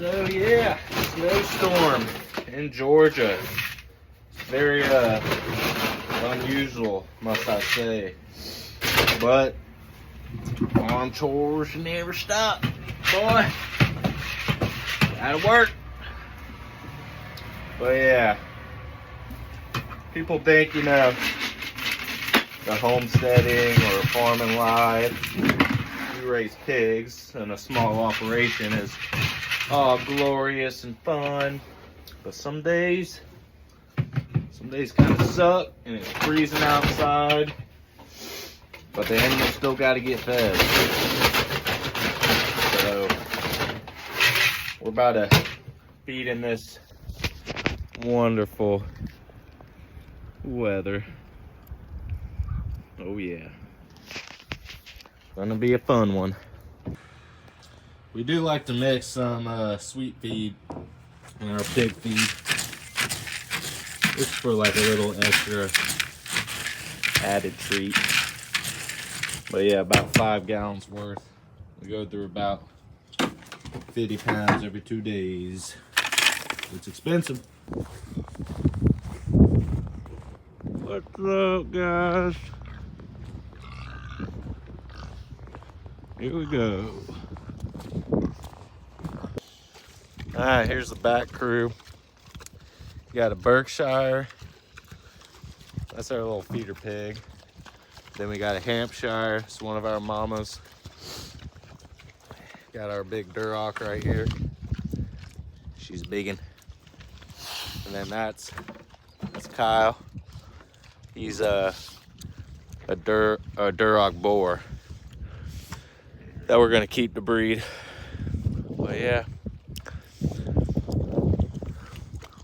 So yeah, snowstorm in Georgia. Very unusual, must I say. But farm chores never stop, boy. Gotta work. But yeah, people think, you know, the homesteading or farming life, you raise pigs in a small operation is all glorious and fun. But some days kind of suck and it's freezing outside. But the animals still got to get fed. So we're about to feed in this wonderful weather. Oh yeah. Gonna be a fun one. We do like to mix some sweet feed in our pig feed. Just for like a little extra added treat. But yeah, about 5 gallons worth. We go through about 50 pounds every 2 days. It's expensive. What's up, guys? Here we go. Alright, here's the back crew. You got a Berkshire. That's our little feeder pig. Then we got a Hampshire. It's one of our mamas. Got our big Duroc right here. She's biggin'. And then that's Kyle. He's a Duroc boar that we're gonna keep to breed. But yeah,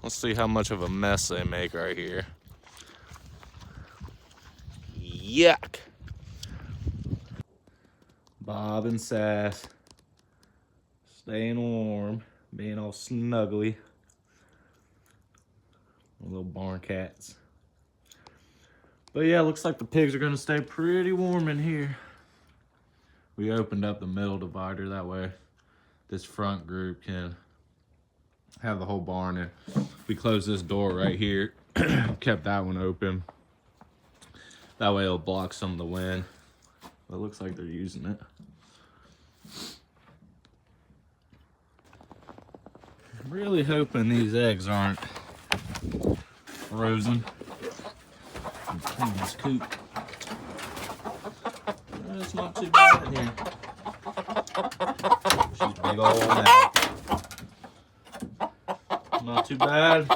let's see how much of a mess they make right here. Yuck. Bob and Sass staying warm, being all snuggly. Little barn cats. But yeah, looks like the pigs are gonna stay pretty warm in here. We opened up the middle divider, that way this front group can have the whole barn in. We closed this door right here, kept that one open. That way it'll block some of the wind. But it looks like they're using it. I'm really hoping these eggs aren't frozen. Clean this coop. It's not too bad in here. She's big old now. Not too bad.